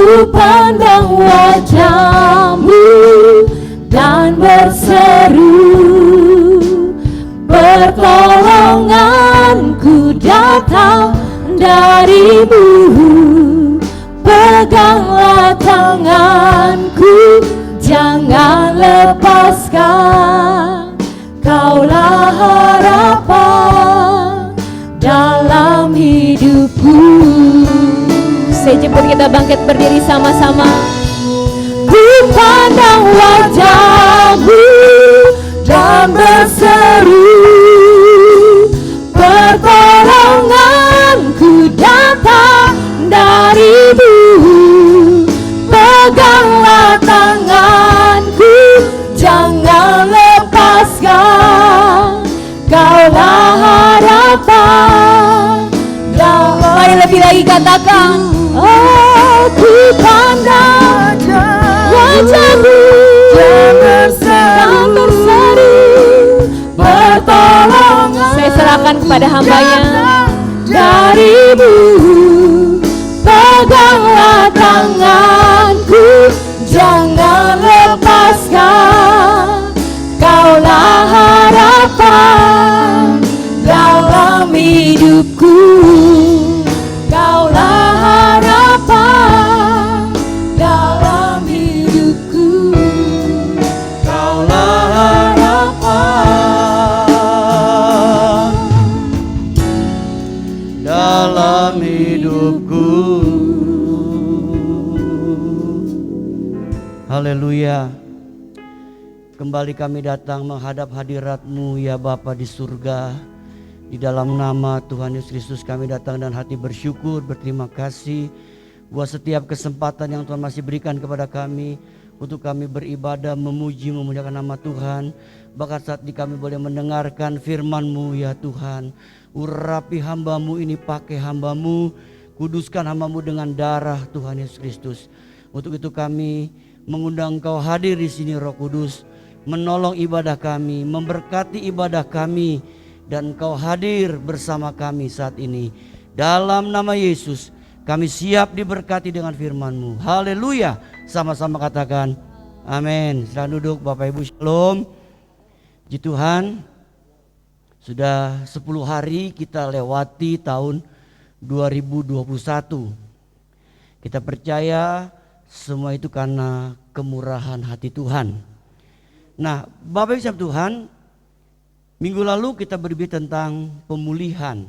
Ku pandang wajah-Mu dan berseru, pertolonganku datang dari-Mu. Peganglah tanganku, jangan lepaskan. Kaulah harapan dalam hidupku. Sejemput kita bangkit berdiri sama-sama. Ku pandang wajah-Mu dan berseru, pertolonganku datang dari-Mu. Peganglah tanganku, jangan lepaskan. Kaulah harapan. Mari lebih lagi katakan, aku pandang wajah-Mu dan berseru, pertolongan. Saya serahkan kepada hamba-Nya. Dari-Mu, peganglah tanganku, jangan lepaskan. Kaulah harapan dalam hidupku. Kaulah harapan dalam hidupku. Kaulah harapan dalam hidupku. Haleluya. Kembali kami datang menghadap hadirat-Mu ya Bapa di surga. Di dalam nama Tuhan Yesus Kristus kami datang dan hati bersyukur, berterima kasih buat setiap kesempatan yang Tuhan masih berikan kepada kami untuk kami beribadah, memuji, memuliakan nama Tuhan. Bahkan saat ini kami boleh mendengarkan firman-Mu ya Tuhan. Urapi hamba-Mu ini, pakai hamba-Mu, kuduskan hamba-Mu dengan darah Tuhan Yesus Kristus. Untuk itu kami mengundang Engkau hadir di sini, Roh Kudus, menolong ibadah kami, memberkati ibadah kami, dan Engkau hadir bersama kami saat ini. Dalam nama Yesus kami siap diberkati dengan firman-Mu. Haleluya. Sama-sama katakan amin. Silahkan duduk Bapak Ibu, shalom. Puji Tuhan, sudah 10 hari kita lewati tahun 2021. Kita percaya semua itu karena kemurahan hati Tuhan. Nah, Bapak Ibu Tuhan, minggu lalu kita berbicara tentang pemulihan.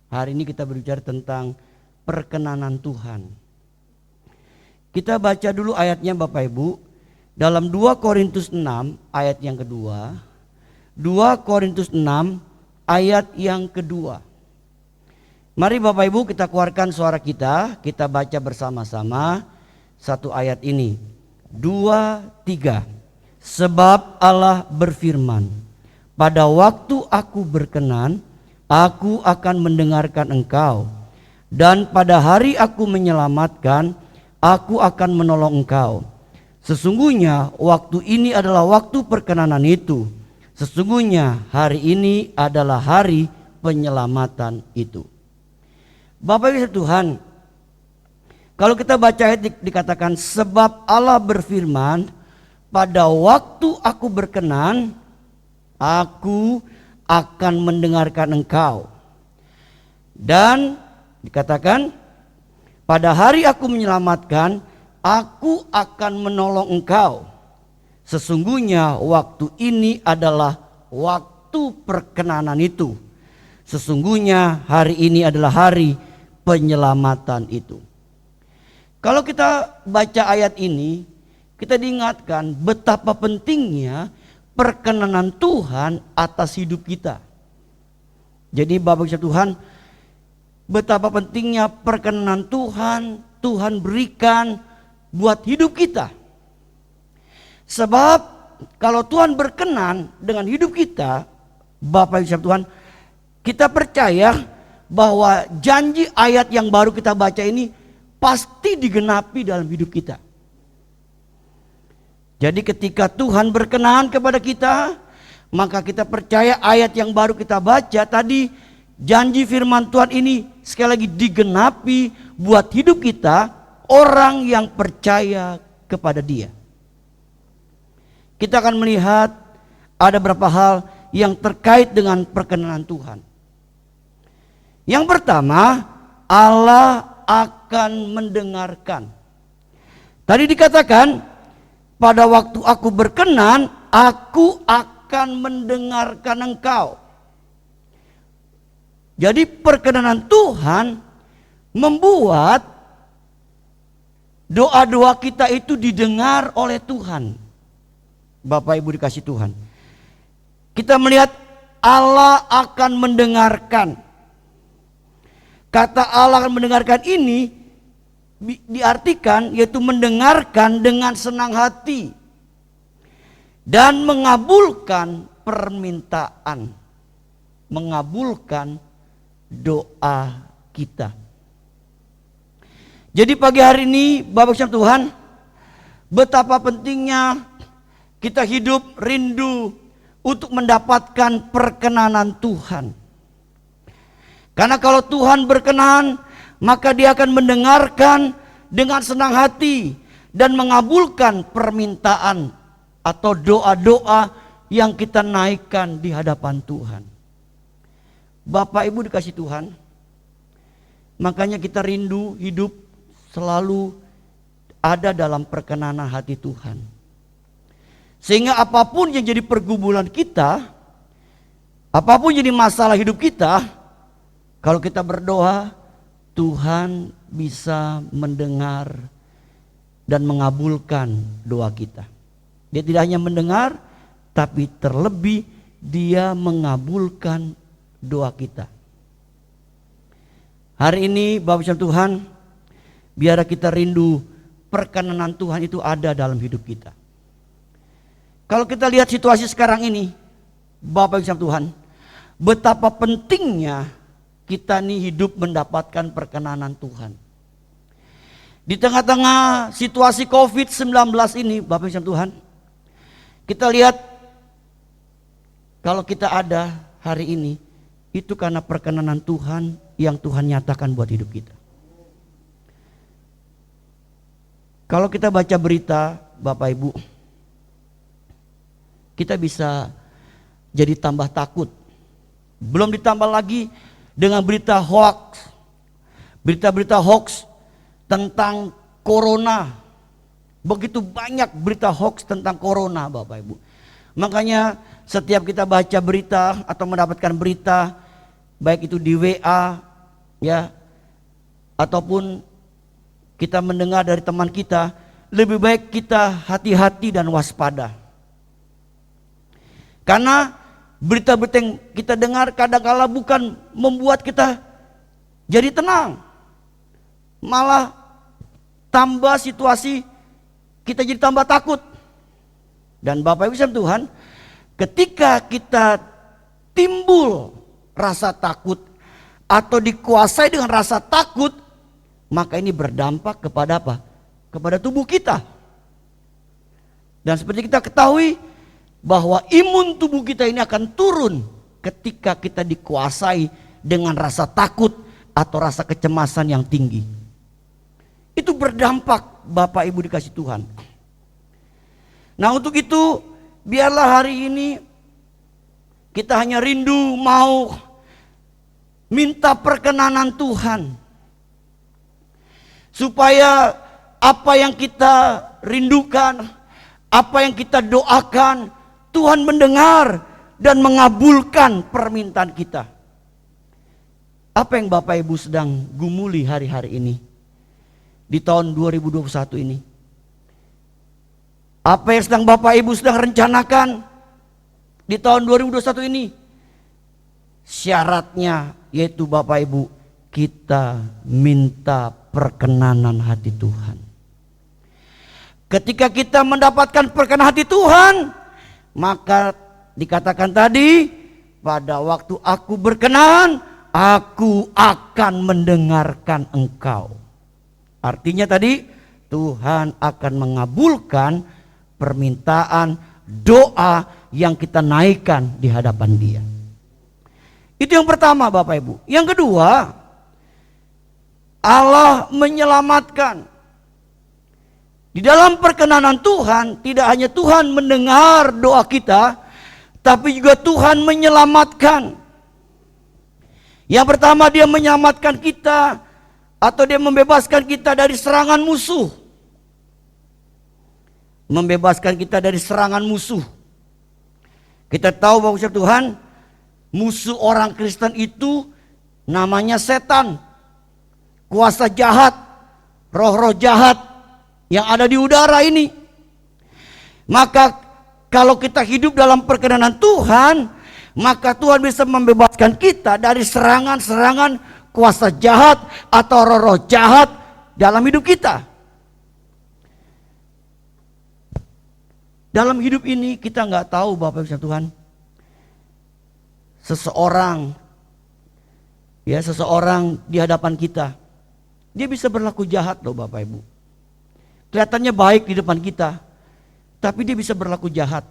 Hari ini kita berbicara tentang perkenanan Tuhan. Kita baca dulu ayatnya Bapak Ibu. Dalam 2 Korintus 6 ayat yang kedua. 2 Korintus 6 ayat yang kedua. Mari Bapak Ibu kita keluarkan suara kita. Kita baca bersama-sama satu ayat ini. 2, 3. Sebab Allah berfirman, pada waktu aku berkenan, aku akan mendengarkan engkau. Dan pada hari aku menyelamatkan, aku akan menolong engkau. Sesungguhnya waktu ini adalah waktu perkenanan itu. Sesungguhnya hari ini adalah hari penyelamatan itu. Bapak Ibu Tuhan, kalau kita baca ayat dikatakan sebab Allah berfirman, pada waktu aku berkenan, aku akan mendengarkan engkau. Dan dikatakan pada hari aku menyelamatkan, aku akan menolong engkau. Sesungguhnya waktu ini adalah waktu perkenanan itu. Sesungguhnya hari ini adalah hari penyelamatan itu. Kalau kita baca ayat ini, kita diingatkan betapa pentingnya perkenanan Tuhan atas hidup kita. Jadi Bapak Ibu Tuhan, betapa pentingnya perkenanan Tuhan berikan buat hidup kita. Sebab kalau Tuhan berkenan dengan hidup kita, Bapak Ibu Tuhan, kita percaya bahwa janji ayat yang baru kita baca ini pasti digenapi dalam hidup kita. Jadi ketika Tuhan berkenan kepada kita, maka kita percaya ayat yang baru kita baca tadi, janji firman Tuhan ini sekali lagi digenapi buat hidup kita orang yang percaya kepada Dia. Kita akan melihat ada beberapa hal yang terkait dengan perkenanan Tuhan. Yang pertama, Allah akan mendengarkan. Tadi dikatakan, pada waktu aku berkenan, aku akan mendengarkan engkau. Jadi perkenanan Tuhan membuat doa-doa kita itu didengar oleh Tuhan. Bapak Ibu dikasih Tuhan, kita melihat Allah akan mendengarkan. Kata Allah akan mendengarkan ini diartikan yaitu mendengarkan dengan senang hati dan mengabulkan permintaan, mengabulkan doa kita. Jadi pagi hari ini Bapak Ibu Tuhan, betapa pentingnya kita hidup rindu untuk mendapatkan perkenanan Tuhan. Karena kalau Tuhan berkenan, maka Dia akan mendengarkan dengan senang hati dan mengabulkan permintaan atau doa-doa yang kita naikkan di hadapan Tuhan. Bapak Ibu dikasih Tuhan, makanya kita rindu hidup selalu ada dalam perkenanan hati Tuhan. Sehingga apapun yang jadi pergumulan kita, apapun jadi masalah hidup kita, kalau kita berdoa, Tuhan bisa mendengar dan mengabulkan doa kita. Dia tidak hanya mendengar, tapi terlebih Dia mengabulkan doa kita. Hari ini Bapak Ibu Tuhan, biar kita rindu perkenanan Tuhan itu ada dalam hidup kita. Kalau kita lihat situasi sekarang ini, Bapak Ibu Tuhan, betapa pentingnya kita nih hidup mendapatkan perkenanan Tuhan. Di tengah-tengah situasi COVID-19 ini, Bapak Ibu Tuhan, kita lihat kalau kita ada hari ini, itu karena perkenanan Tuhan yang Tuhan nyatakan buat hidup kita. Kalau kita baca berita, Bapak Ibu, kita bisa jadi tambah takut. Belum ditambah lagi dengan berita hoax, berita-berita hoax tentang corona. Begitu banyak berita hoax tentang corona, Bapak Ibu. Makanya setiap kita baca berita atau mendapatkan berita, baik itu di WA ya, ataupun kita mendengar dari teman kita, lebih baik kita hati-hati dan waspada. Karena berita-berita yang kita dengar kadang-kala bukan membuat kita jadi tenang, malah tambah situasi kita jadi tambah takut. Dan Bapak Ibu Tuhan, ketika kita timbul rasa takut atau dikuasai dengan rasa takut, maka ini berdampak kepada apa? Kepada tubuh kita. Dan seperti kita ketahui bahwa imun tubuh kita ini akan turun ketika kita dikuasai dengan rasa takut atau rasa kecemasan yang tinggi. Itu berdampak, Bapak Ibu dikasih Tuhan. Nah, untuk itu biarlah hari ini kita hanya rindu mau minta perkenanan Tuhan, supaya apa yang kita rindukan, apa yang kita doakan, Tuhan mendengar dan mengabulkan permintaan kita. Apa yang Bapak Ibu sedang gumuli hari-hari ini, di tahun 2021 ini? Apa yang sedang Bapak Ibu sedang rencanakan di tahun 2021 ini? Syaratnya yaitu Bapak Ibu, kita minta perkenanan hati Tuhan. Ketika kita mendapatkan perkenanan hati Tuhan, maka dikatakan tadi, pada waktu aku berkenan, aku akan mendengarkan engkau. Artinya tadi, Tuhan akan mengabulkan permintaan doa yang kita naikkan di hadapan Dia. Itu yang pertama, Bapak Ibu. Yang kedua, Allah menyelamatkan. Di dalam perkenanan Tuhan, tidak hanya Tuhan mendengar doa kita, tapi juga Tuhan menyelamatkan. Yang pertama, Dia menyelamatkan kita, atau Dia membebaskan kita dari serangan musuh. Membebaskan kita dari serangan musuh. Kita tahu bahwa Tuhan, musuh orang Kristen itu namanya setan, kuasa jahat, roh-roh jahat yang ada di udara ini. Maka kalau kita hidup dalam perkenanan Tuhan, maka Tuhan bisa membebaskan kita dari serangan-serangan kuasa jahat atau roh-roh jahat dalam hidup kita. Dalam hidup ini kita nggak tahu Bapak Ibu Tuhan, seseorang di hadapan kita, dia bisa berlaku jahat loh Bapak Ibu. Kelihatannya baik di depan kita, tapi dia bisa berlaku jahat.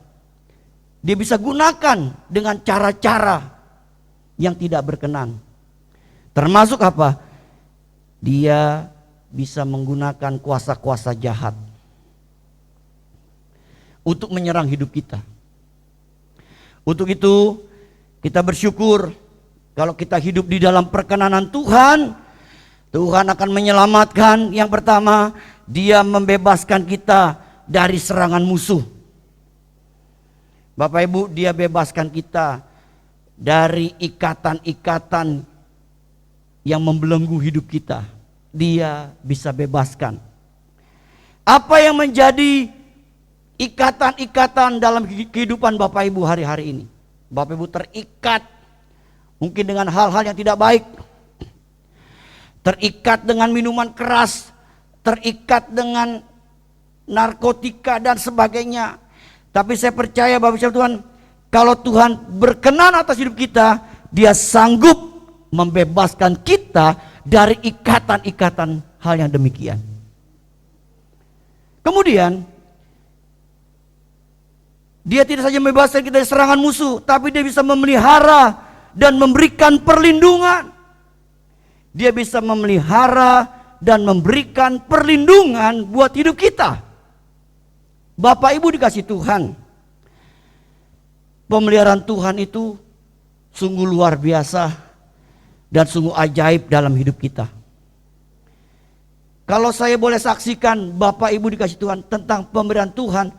Dia bisa gunakan dengan cara-cara yang tidak berkenan. Termasuk apa? Dia bisa menggunakan kuasa-kuasa jahat untuk menyerang hidup kita. Untuk itu kita bersyukur kalau kita hidup di dalam perkenanan Tuhan, Tuhan akan menyelamatkan. Yang pertama, Dia membebaskan kita dari serangan musuh. Bapak Ibu, Dia bebaskan kita dari ikatan-ikatan yang membelenggu hidup kita. Dia bisa bebaskan. Apa yang menjadi ikatan-ikatan dalam kehidupan Bapak Ibu hari-hari ini? Bapak Ibu terikat mungkin dengan hal-hal yang tidak baik. Terikat dengan minuman keras, terikat dengan narkotika dan sebagainya. Tapi saya percaya Bapak Ibu Tuhan, kalau Tuhan berkenan atas hidup kita, Dia sanggup membebaskan kita dari ikatan-ikatan hal yang demikian. Kemudian Dia tidak saja membebaskan kita dari serangan musuh, tapi Dia bisa memelihara dan memberikan perlindungan. Dia bisa memelihara dan memberikan perlindungan buat hidup kita. Bapak Ibu dikasih Tuhan, pemeliharaan Tuhan itu sungguh luar biasa dan sungguh ajaib dalam hidup kita. Kalau saya boleh saksikan Bapak Ibu dikasih Tuhan tentang pemberian Tuhan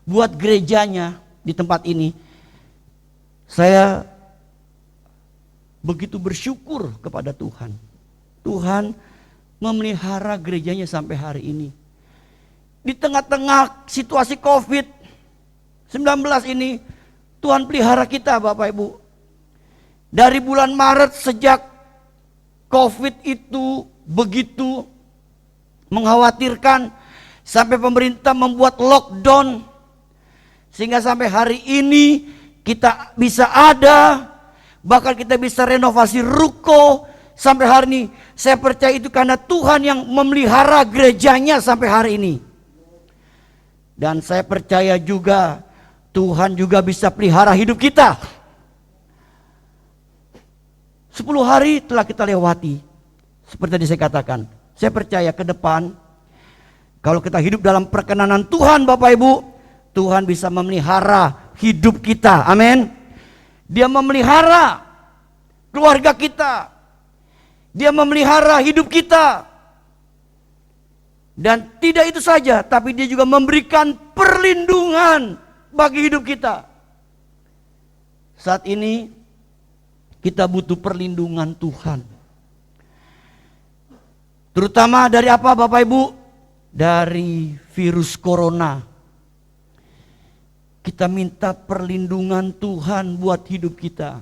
buat gerejanya di tempat ini, saya begitu bersyukur kepada Tuhan. Tuhan memelihara gerejanya sampai hari ini. Di tengah-tengah situasi COVID-19 ini, Tuhan pelihara kita Bapak Ibu. Dari bulan Maret sejak COVID itu begitu mengkhawatirkan, sampai pemerintah membuat lockdown, sehingga sampai hari ini kita bisa ada, bahkan kita bisa renovasi ruko sampai hari ini. Saya percaya itu karena Tuhan yang memelihara gerejanya sampai hari ini. Dan saya percaya juga Tuhan juga bisa pelihara hidup kita. 10 hari telah kita lewati. Seperti tadi saya katakan, saya percaya ke depan kalau kita hidup dalam perkenanan Tuhan Bapak Ibu, Tuhan bisa memelihara hidup kita. Amin. Dia memelihara keluarga kita. Dia memelihara hidup kita. Dan tidak itu saja, tapi Dia juga memberikan perlindungan bagi hidup kita. Saat ini kita butuh perlindungan Tuhan. Terutama dari apa Bapak Ibu? Dari virus corona. Kita minta perlindungan Tuhan buat hidup kita.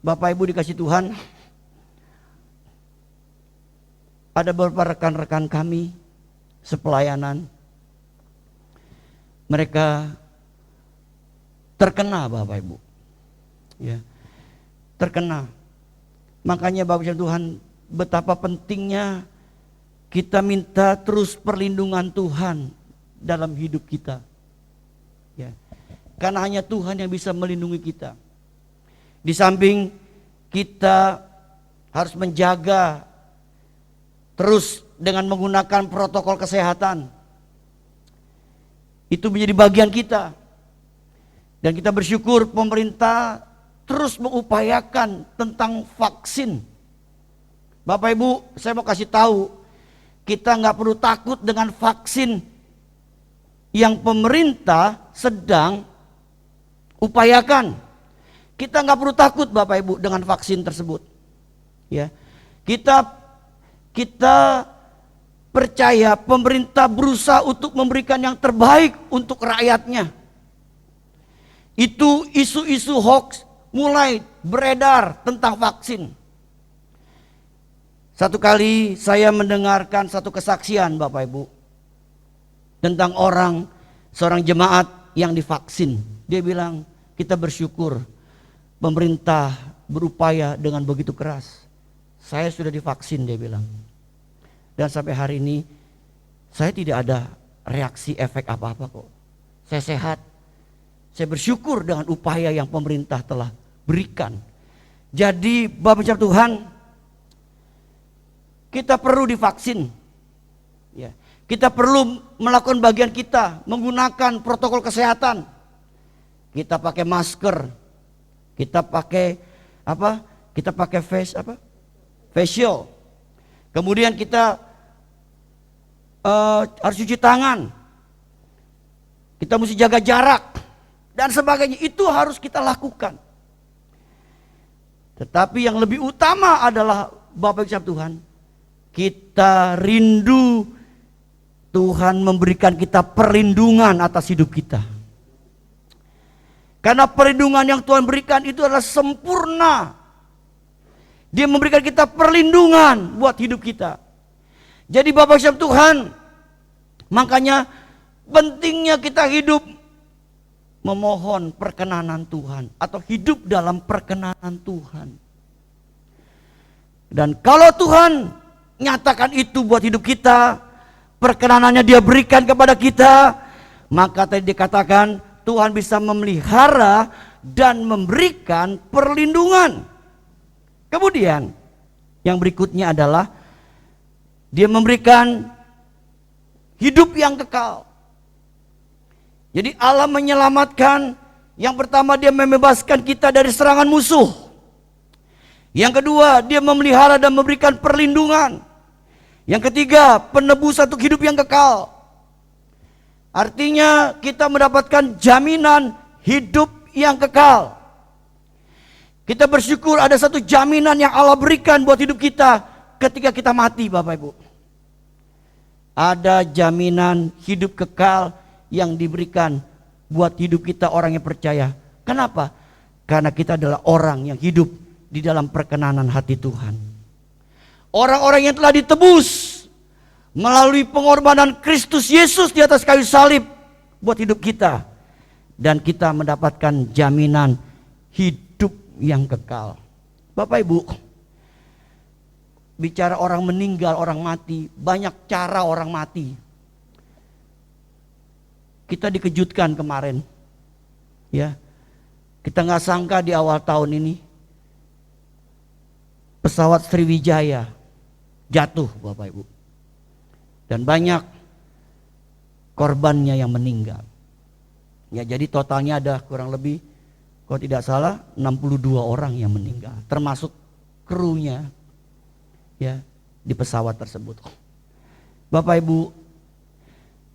Bapak Ibu dikasih Tuhan, ada beberapa rekan-rekan kami sepelayanan, mereka terkena Bapak Ibu, ya, terkena. Makanya Bapak Ibu Tuhan, betapa pentingnya kita minta terus perlindungan Tuhan dalam hidup kita, ya, karena hanya Tuhan yang bisa melindungi kita. Di samping kita harus menjaga terus dengan menggunakan protokol kesehatan, Itu menjadi bagian kita. Dan kita bersyukur pemerintah terus mengupayakan tentang vaksin. Bapak Ibu, saya mau kasih tahu, kita nggak perlu takut dengan vaksin yang pemerintah sedang upayakan. Kita nggak perlu takut Bapak Ibu dengan vaksin tersebut. Ya, kita percaya pemerintah berusaha untuk memberikan yang terbaik untuk rakyatnya. Itu isu-isu hoax mulai beredar tentang vaksin. Satu kali saya mendengarkan satu kesaksian Bapak Ibu tentang seorang jemaat yang divaksin. Dia bilang, kita bersyukur pemerintah berupaya dengan begitu keras. Saya sudah divaksin, dia bilang. Dan sampai hari ini saya tidak ada reaksi efek apa-apa kok. Saya sehat. Saya bersyukur dengan upaya yang pemerintah telah berikan. Jadi Bapak Ibu Tuhan, kita perlu divaksin. Ya. Kita perlu melakukan bagian kita, menggunakan protokol kesehatan. Kita pakai masker. Kita pakai apa? Kita pakai facial. Kemudian kita harus cuci tangan. Kita mesti jaga jarak dan sebagainya. Itu harus kita lakukan. Tetapi yang lebih utama adalah Bapak Ibu Tuhan, kita rindu Tuhan memberikan kita perlindungan atas hidup kita. Karena perlindungan yang Tuhan berikan itu adalah sempurna. Dia memberikan kita perlindungan buat hidup kita. Jadi Bapak Ibu Tuhan, makanya pentingnya kita hidup memohon perkenanan Tuhan atau hidup dalam perkenanan Tuhan. Dan kalau Tuhan nyatakan itu buat hidup kita, perkenanannya Dia berikan kepada kita, maka tadi dikatakan Tuhan bisa memelihara dan memberikan perlindungan. Kemudian yang berikutnya adalah Dia memberikan hidup yang kekal. Jadi Allah menyelamatkan, yang pertama Dia membebaskan kita dari serangan musuh. Yang kedua, Dia memelihara dan memberikan perlindungan. Yang ketiga, penebus untuk hidup yang kekal. Artinya kita mendapatkan jaminan hidup yang kekal. Kita bersyukur ada satu jaminan yang Allah berikan buat hidup kita ketika kita mati Bapak Ibu. Ada jaminan hidup kekal yang diberikan buat hidup kita orang yang percaya. Kenapa? Karena kita adalah orang yang hidup di dalam perkenanan hati Tuhan. Orang-orang yang telah ditebus melalui pengorbanan Kristus Yesus di atas kayu salib buat hidup kita. Dan kita mendapatkan jaminan hidup yang kekal. Bapak Ibu, bicara orang meninggal, orang mati, banyak cara orang mati. Kita dikejutkan kemarin. Ya. Kita nggak sangka di awal tahun ini pesawat Sriwijaya jatuh Bapak Ibu. Dan banyak korbannya yang meninggal. Ya, jadi totalnya ada kurang lebih, kalau tidak salah 62 orang yang meninggal, termasuk krunya ya di pesawat tersebut. Bapak Ibu,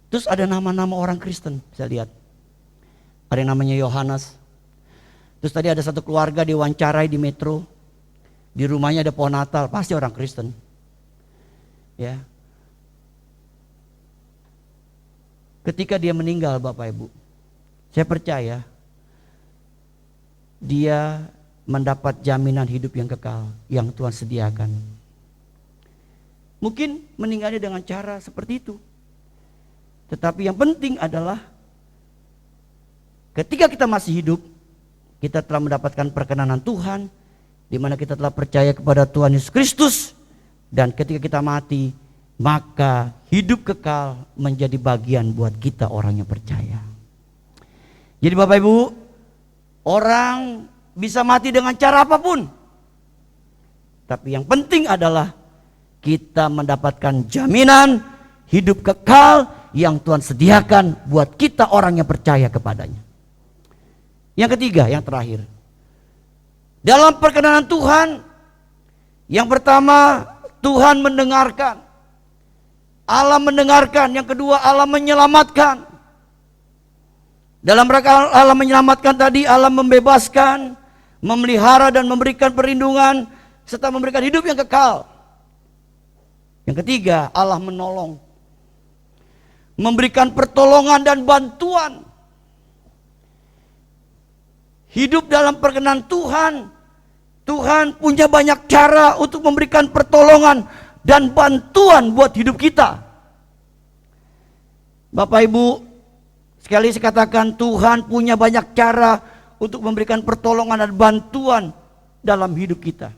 terus ada nama-nama orang Kristen, saya lihat. Ada yang namanya Yohanes. Terus tadi ada satu keluarga diwawancarai di metro. Di rumahnya ada pohon Natal, pasti orang Kristen. Ya. Ketika dia meninggal Bapak Ibu, saya percaya dia mendapat jaminan hidup yang kekal yang Tuhan sediakan. Mungkin meninggalnya dengan cara seperti itu. Tetapi yang penting adalah ketika kita masih hidup, kita telah mendapatkan perkenanan Tuhan, di mana kita telah percaya kepada Tuhan Yesus Kristus, dan ketika kita mati, maka hidup kekal menjadi bagian buat kita orang yang percaya. Jadi Bapak Ibu, orang bisa mati dengan cara apapun, tapi yang penting adalah kita mendapatkan jaminan hidup kekal yang Tuhan sediakan buat kita orang yang percaya kepadanya. Yang ketiga, yang terakhir. Dalam perkenanan Tuhan, yang pertama Tuhan mendengarkan. Allah mendengarkan. Yang kedua, Allah menyelamatkan. Dalam rangka Allah menyelamatkan tadi, Allah membebaskan, memelihara dan memberikan perlindungan serta memberikan hidup yang kekal. Yang ketiga, Allah menolong, memberikan pertolongan dan bantuan. Hidup dalam perkenan Tuhan, Tuhan punya banyak cara untuk memberikan pertolongan dan bantuan buat hidup kita. Bapak Ibu, sekali saya katakan, Tuhan punya banyak cara untuk memberikan pertolongan dan bantuan dalam hidup kita.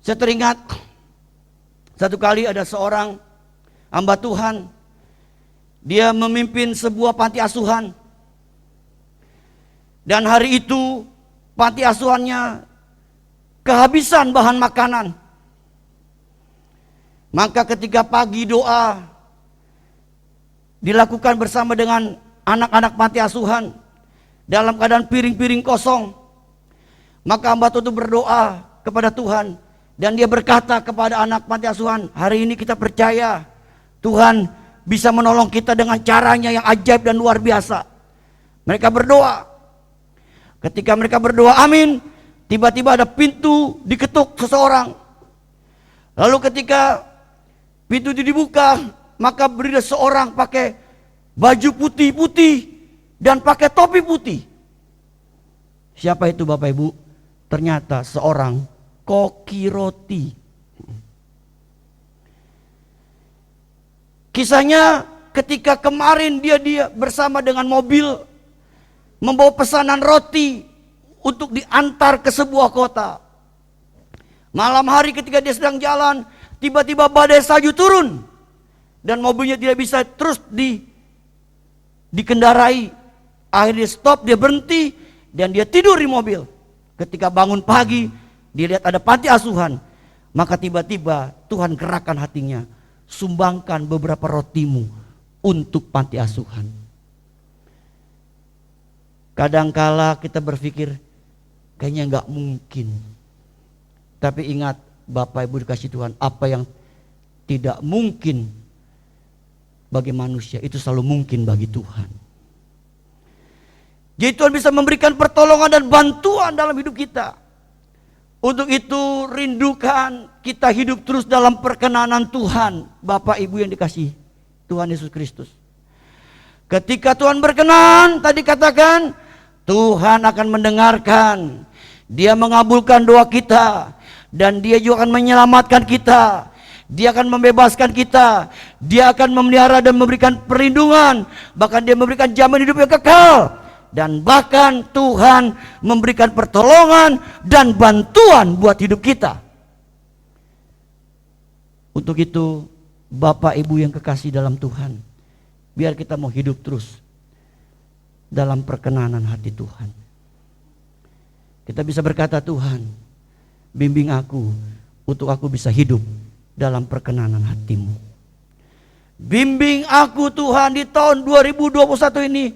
Saya teringat satu kali ada seorang hamba Tuhan, dia memimpin sebuah panti asuhan. Dan hari itu panti asuhannya kehabisan bahan makanan. Maka ketika pagi doa dilakukan bersama dengan anak-anak panti asuhan dalam keadaan piring-piring kosong. Maka hamba Tuhan itu berdoa kepada Tuhan dan dia berkata kepada anak panti asuhan, hari ini kita percaya Tuhan bisa menolong kita dengan caranya yang ajaib dan luar biasa. Mereka berdoa. Ketika mereka berdoa amin, tiba-tiba ada pintu diketuk seseorang. Lalu ketika pintu itu dibuka, maka berdiri seorang pakai baju putih-putih dan pakai topi putih. Siapa itu Bapak Ibu? Ternyata seorang koki roti. Kisahnya ketika kemarin dia bersama dengan mobil membawa pesanan roti untuk diantar ke sebuah kota. Malam hari ketika dia sedang jalan, tiba-tiba badai salju turun dan mobilnya tidak bisa terus dikendarai. Akhirnya stop, dia berhenti dan dia tidur di mobil. Ketika bangun pagi, dia lihat ada panti asuhan. Maka tiba-tiba Tuhan gerakkan hatinya, sumbangkan beberapa rotimu untuk panti asuhan. Kadangkala kita berpikir kayaknya nggak mungkin. Tapi ingat Bapak Ibu dikasih Tuhan, apa yang tidak mungkin bagi manusia itu selalu mungkin bagi Tuhan. Jadi Tuhan bisa memberikan pertolongan dan bantuan dalam hidup kita. Untuk itu rindukan kita hidup terus dalam perkenanan Tuhan. Bapak Ibu yang dikasih Tuhan Yesus Kristus. Ketika Tuhan berkenan, tadi katakan Tuhan akan mendengarkan. Dia mengabulkan doa kita. Dan dia juga akan menyelamatkan kita. Dia akan membebaskan kita. Dia akan memelihara dan memberikan perlindungan. Bahkan dia memberikan jamin hidup yang kekal. Dan bahkan Tuhan memberikan pertolongan dan bantuan buat hidup kita. Untuk itu Bapak Ibu yang kekasih dalam Tuhan, biar kita mau hidup terus dalam perkenanan hati Tuhan. Kita bisa berkata, Tuhan bimbing aku untuk aku bisa hidup dalam perkenanan hatimu. Bimbing aku Tuhan di tahun 2021 ini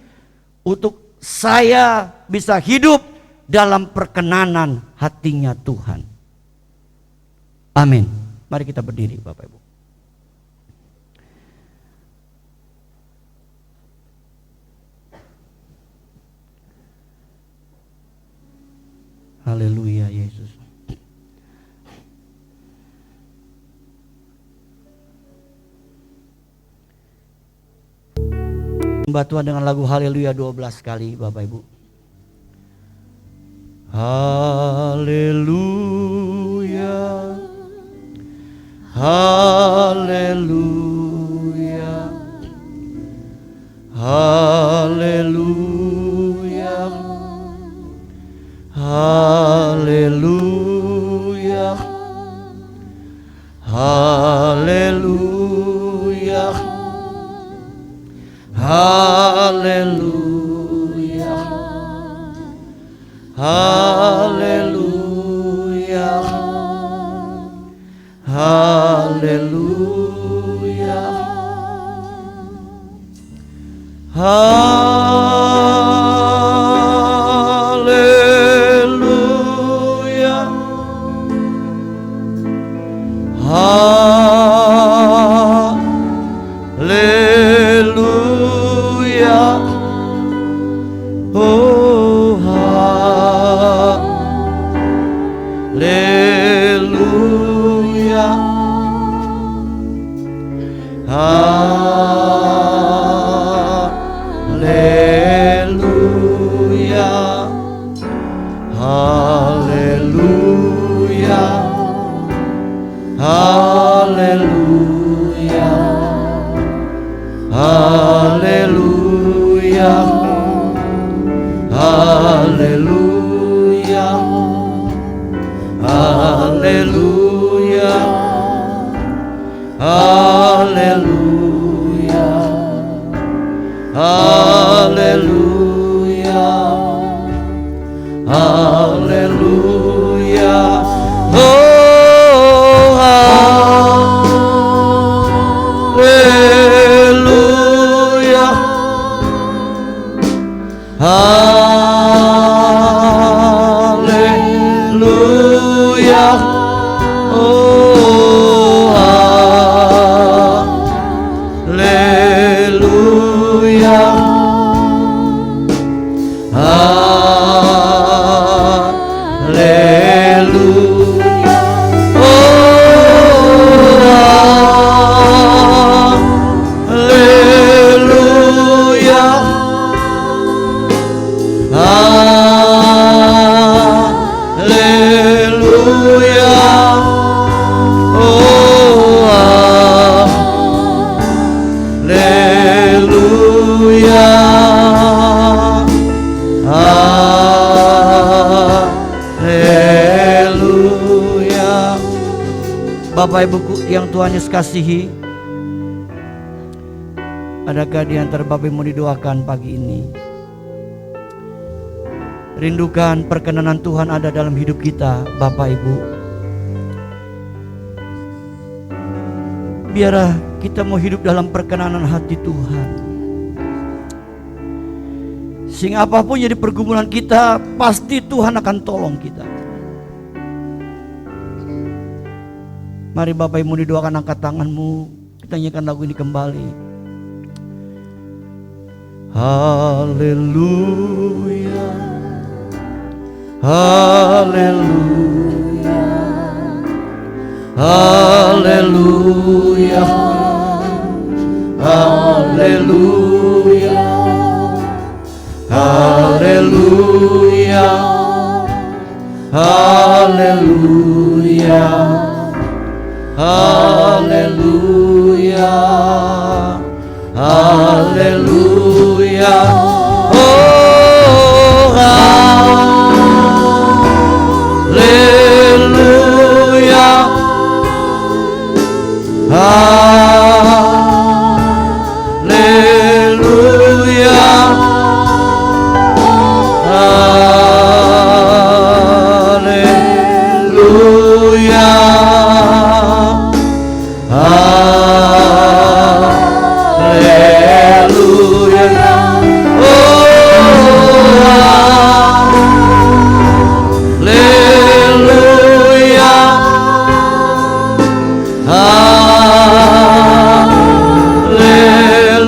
untuk saya bisa hidup dalam perkenanan hatinya Tuhan. Amin. Mari kita berdiri Bapak Ibu. Haleluya Yesus. Sembah Tuhan dengan lagu Haleluya 12 kali Bapak Ibu. Haleluya, haleluya, haleluya, haleluya, haleluya, haleluya, haleluya, haleluya, Haleluya. Haleluya. Oh, haleluya. Haleluya. Haleluya. Haleluya. Haleluya. Haleluya. Haleluya. Haleluya. Haleluya. Haleluya. Oh, haleluya. Haleluya. Oh, haleluya. Haleluya. Haleluya. Haleluya. Oh, haleluya. Haleluya. Bapak Ibu yang Tuhan Yesus kasihi, adakah di antara Bapak Ibu mau didoakan pagi ini? Rindukan perkenanan Tuhan ada dalam hidup kita, Bapak Ibu. Biarlah kita mau hidup dalam perkenanan hati Tuhan. Sehingga apapun jadi pergumulan kita, pasti Tuhan akan tolong kita. Mari Bapak Ibu didoakan, angkat tanganmu. Kita nyanyikan lagu ini kembali. Haleluya. Haleluya. Haleluya. Haleluya. Haleluya. Haleluya. Haleluya. Haleluya. Oh, haleluya. Haleluya. Haleluya. Haleluya. Oh, haleluya.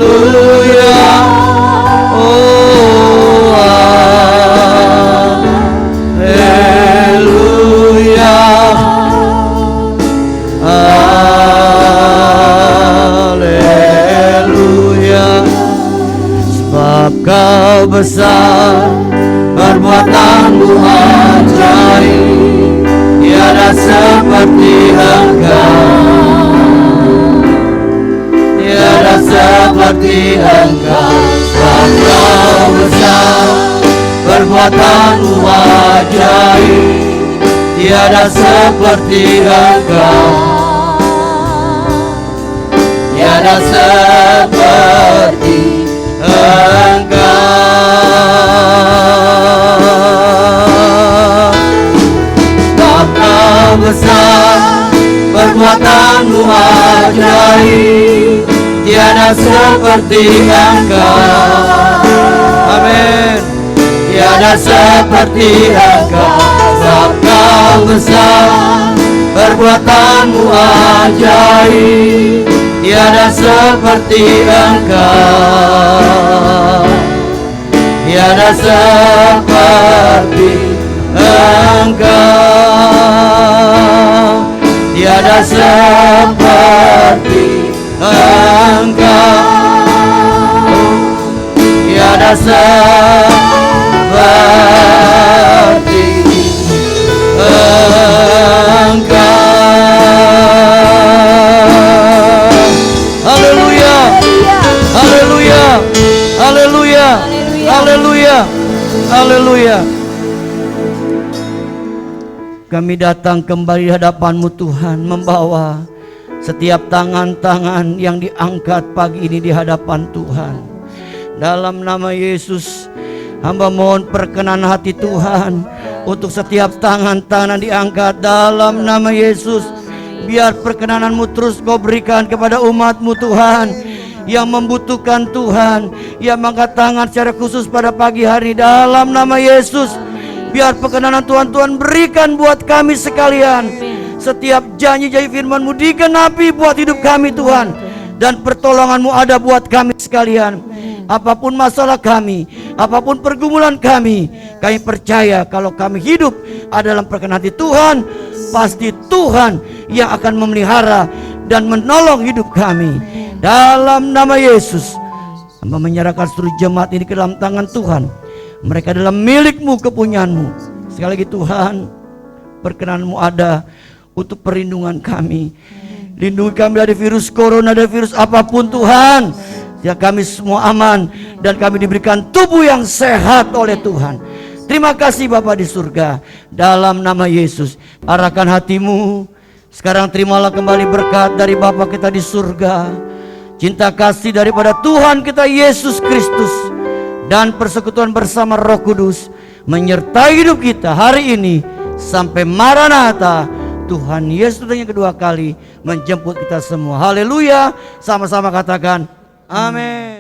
Haleluya. Oh, haleluya. Haleluya. Sebab Kau besar, perbuatanmu ajaib, tiada seperti Engkau, tiada seperti Engkau. Sebab Kau besar, perbuatanmu ajaib, tiada seperti Engkau, tiada seperti Engkau. Sebab Kau besar, perbuatanmu ajaib, tiada seperti Engkau. Amin. Tiada seperti Engkau, sebab Kau besar, perbuatanmu ajaib. Tiada seperti Engkau, tiada seperti Engkau, tiada seperti Engkau, tiada seperti Engkau. Haleluya, haleluya, haleluya, haleluya, haleluya. Kami datang kembali di hadapan-Mu Tuhan, membawa setiap tangan-tangan yang diangkat pagi ini di hadapan Tuhan. Dalam nama Yesus, hamba mohon perkenan hati Tuhan untuk setiap tangan-tangan diangkat dalam nama Yesus. Biar perkenanan-Mu terus Kau berikan kepada umat-Mu Tuhan yang membutuhkan Tuhan, yang mengangkat tangan secara khusus pada pagi hari dalam nama Yesus. Biar perkenanan Tuhan berikan buat kami sekalian. Setiap janji-janji firman-Mu digenapi buat hidup kami Tuhan, dan pertolongan-Mu ada buat kami sekalian. Apapun masalah kami, apapun pergumulan kami percaya kalau kami hidup adalah perkenan hati Tuhan, pasti Tuhan yang akan memelihara dan menolong hidup kami. Dalam nama Yesus, hamba menyerahkan seluruh jemaat ini ke dalam tangan Tuhan. Mereka adalah milik-Mu, kepunyaan-Mu. Sekali lagi Tuhan, perkenan-Mu ada untuk perlindungan kami. Lindungi kami dari virus corona, dari virus apapun Tuhan, ya kami semua aman dan kami diberikan tubuh yang sehat oleh Tuhan. Terima kasih Bapa di surga. Dalam nama Yesus, arahkan hatimu. Sekarang terimalah kembali berkat dari Bapa kita di surga, cinta kasih daripada Tuhan kita Yesus Kristus, dan persekutuan bersama Roh Kudus menyertai hidup kita hari ini sampai Maranatha. Tuhan Yesus yang kedua kali menjemput kita semua. Haleluya. Sama-sama katakan amin.